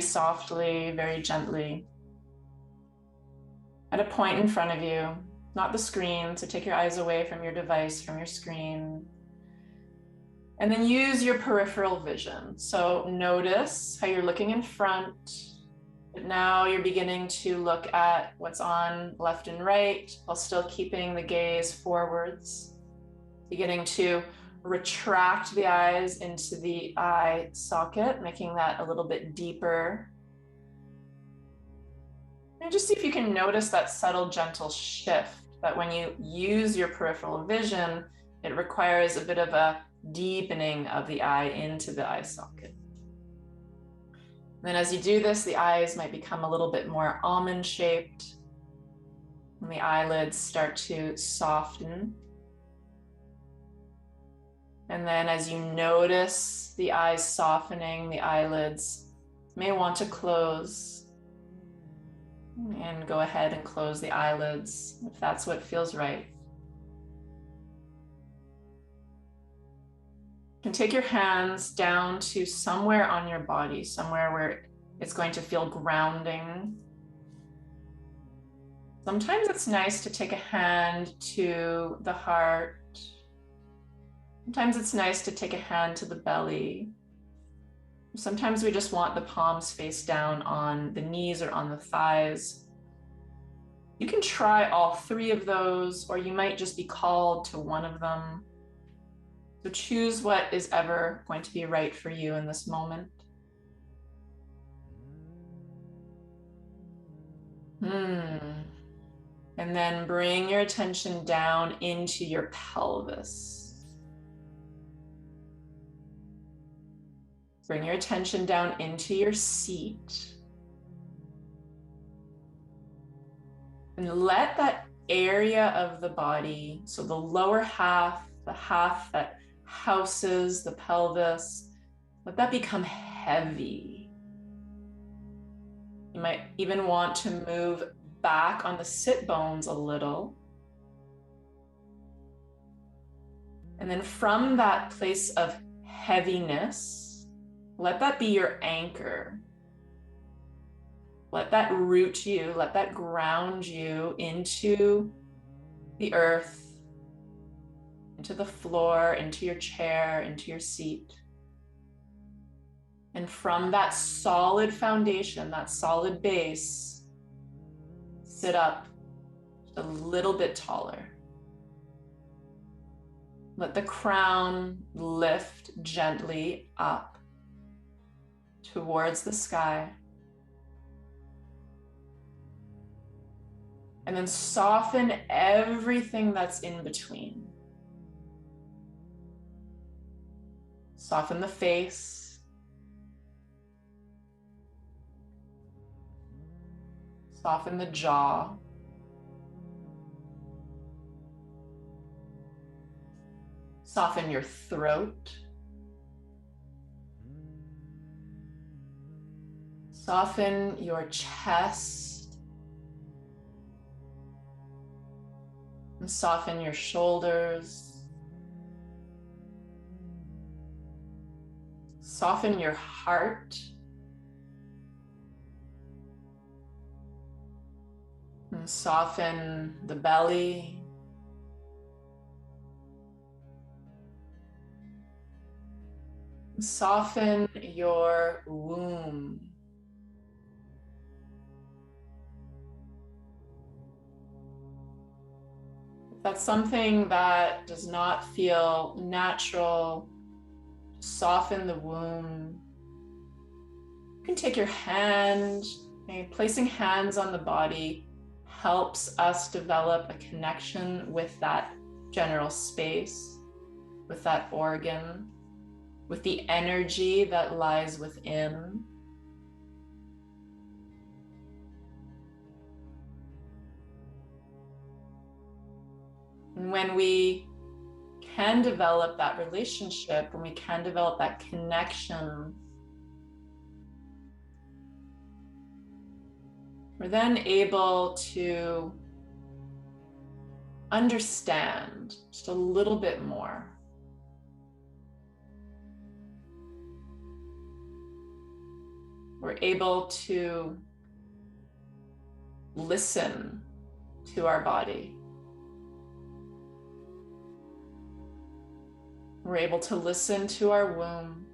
softly, very gently, at a point in front of you, not the screen. So take your eyes away from your device, from your screen. And then use your peripheral vision. So notice how you're looking in front, but now you're beginning to look at what's on left and right while still keeping the gaze forwards. Beginning to retract the eyes into the eye socket, making that a little bit deeper. And just see if you can notice that subtle, gentle shift, that when you use your peripheral vision, it requires a bit of a deepening of the eye into the eye socket. And then as you do this, the eyes might become a little bit more almond shaped, and the eyelids start to soften. And then as you notice the eyes softening, the eyelids may want to close, and go ahead and close the eyelids if that's what feels right. You can take your hands down to somewhere on your body, somewhere where it's going to feel grounding. Sometimes it's nice to take a hand to the heart. Sometimes it's nice to take a hand to the belly. Sometimes we just want the palms face down on the knees or on the thighs. You can try all three of those, or you might just be called to one of them. So choose what is ever going to be right for you in this moment. And then bring your attention down into your pelvis. Bring your attention down into your seat. And let that area of the body, so the lower half, the half that houses the pelvis, let that become heavy. You might even want to move back on the sit bones a little. And then from that place of heaviness, let that be your anchor. Let that root you, let that ground you into the earth, into the floor, into your chair, into your seat. And from that solid foundation, that solid base, sit up a little bit taller. Let the crown lift gently up towards the sky. And then soften everything that's in between. Soften the face. Soften the jaw. Soften your throat. Soften your chest. And soften your shoulders. Soften your heart. And soften the belly. Soften your womb. If that's something that does not feel natural, soften the womb. You can take your hand, and placing hands on the body helps us develop a connection with that general space, with that organ, with the energy that lies within. And when we can develop that relationship, when we can develop that connection, we're then able to understand just a little bit more. we're able to listen to our body. We're able to listen to our womb.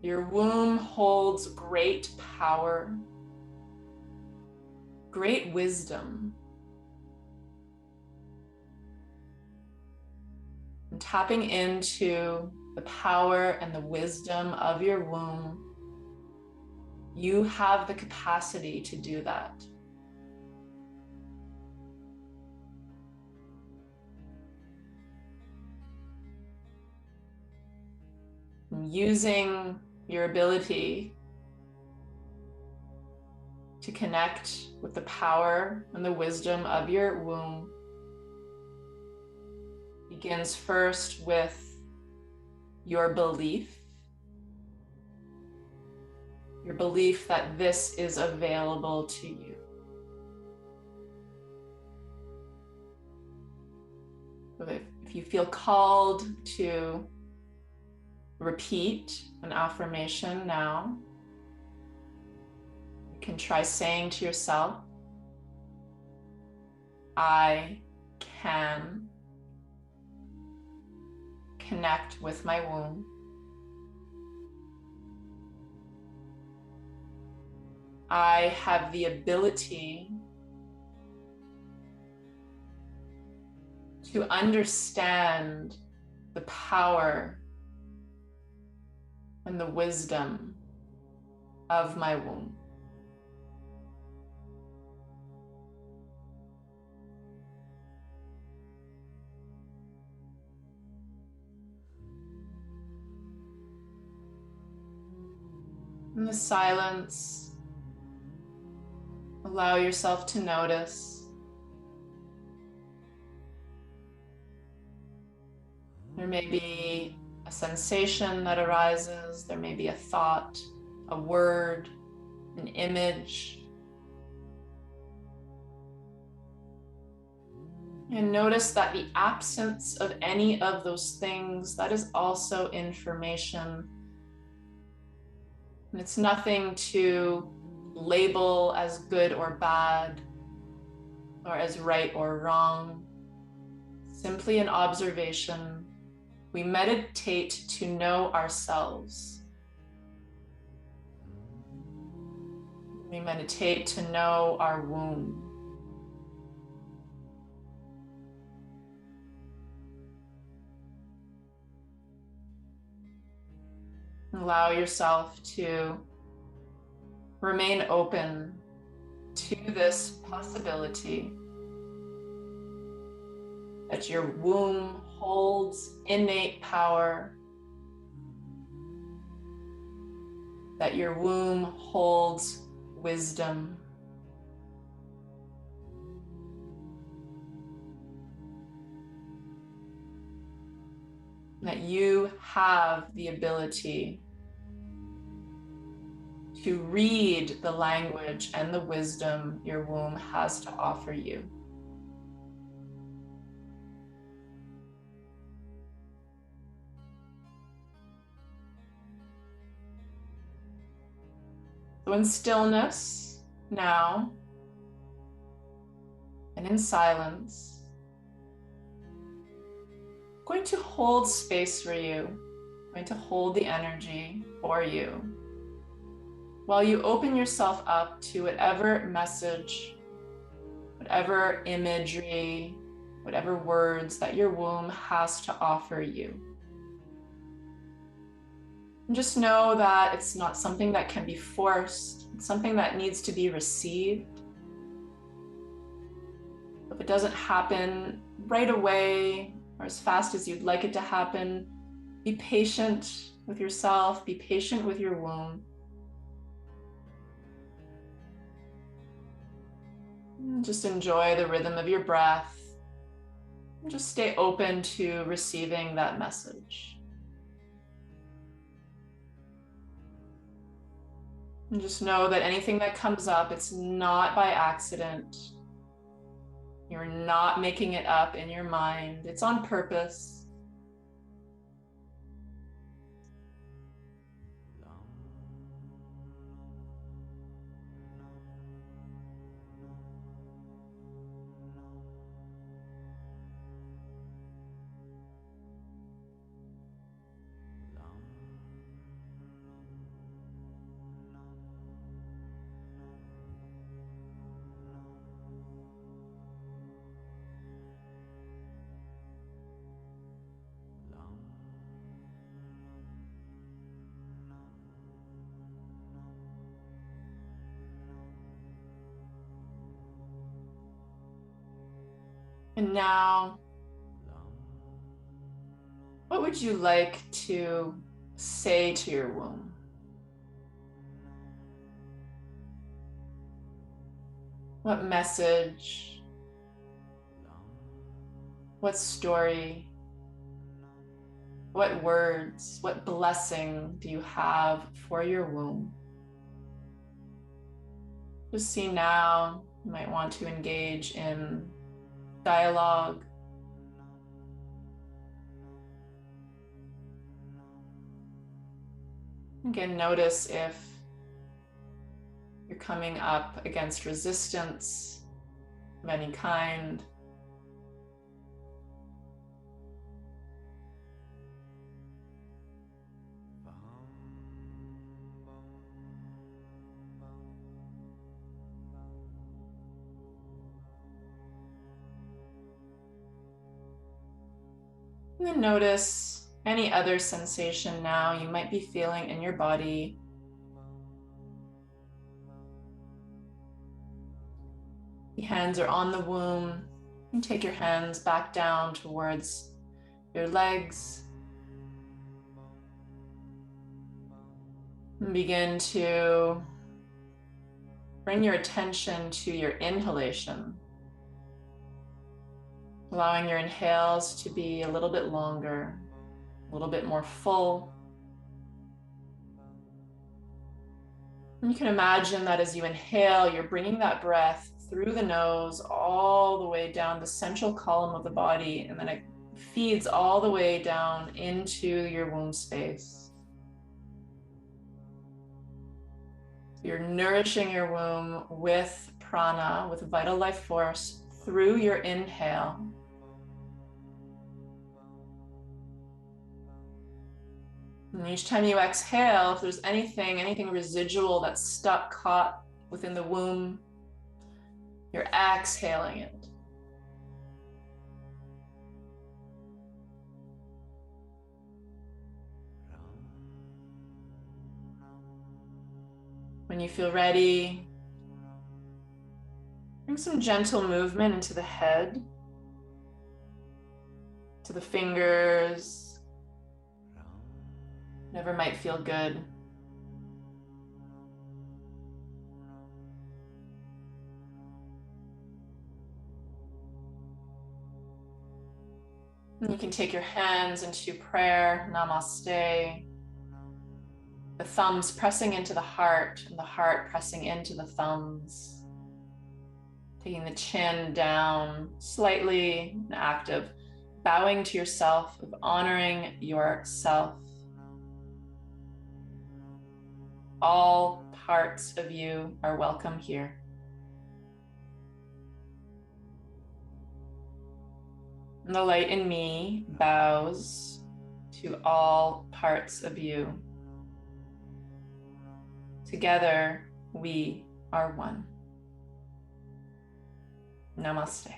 Your womb holds great power, great wisdom. And tapping into the power and the wisdom of your womb, you have the capacity to do that. Using your ability to connect with the power and the wisdom of your womb begins first with your belief that this is available to you. If you feel called to repeat an affirmation now, you can try saying to yourself, I can connect with my womb. I have the ability to understand the power and the wisdom of my womb. In the silence, allow yourself to notice. There may be a sensation that arises, there may be a thought, a word, an image. And notice that the absence of any of those things, that is also information. And it's nothing to label as good or bad, or as right or wrong. Simply an observation. We meditate to know ourselves. We meditate to know our womb. Allow yourself to remain open to this possibility that your womb holds innate power, that your womb holds wisdom. That you have the ability to read the language and the wisdom your womb has to offer you. So in stillness now, and in silence, I'm going to hold space for you. I'm going to hold the energy for you while you open yourself up to whatever message, whatever imagery, whatever words that your womb has to offer you. And just know that it's not something that can be forced. It's something that needs to be received. If it doesn't happen right away or as fast as you'd like it to happen, be patient with yourself, be patient with your womb. And just enjoy the rhythm of your breath. And just stay open to receiving that message. And just know that anything that comes up, it's not by accident. You're not making it up in your mind. It's on purpose. And now, what would you like to say to your womb? What message? What story? What words? What blessing do you have for your womb? Just see now, you might want to engage in dialogue. Again, notice if you're coming up against resistance of any kind. And then notice any other sensation now you might be feeling in your body. The hands are on the womb. You take your hands back down towards your legs. And begin to bring your attention to your inhalation, allowing your inhales to be a little bit longer, a little bit more full. And you can imagine that as you inhale, you're bringing that breath through the nose all the way down the central column of the body, and then it feeds all the way down into your womb space. You're nourishing your womb with prana, with vital life force through your inhale. And each time you exhale, if there's anything residual that's stuck, caught within the womb, you're exhaling it. When you feel ready, bring some gentle movement into the head, to the fingers, whatever might feel good. And you can take your hands into prayer, namaste. The thumbs pressing into the heart and the heart pressing into the thumbs. Taking the chin down, slightly active, bowing to yourself, of honoring yourself. All parts of you are welcome here. And the light in me bows to all parts of you. Together, we are one. Namaste.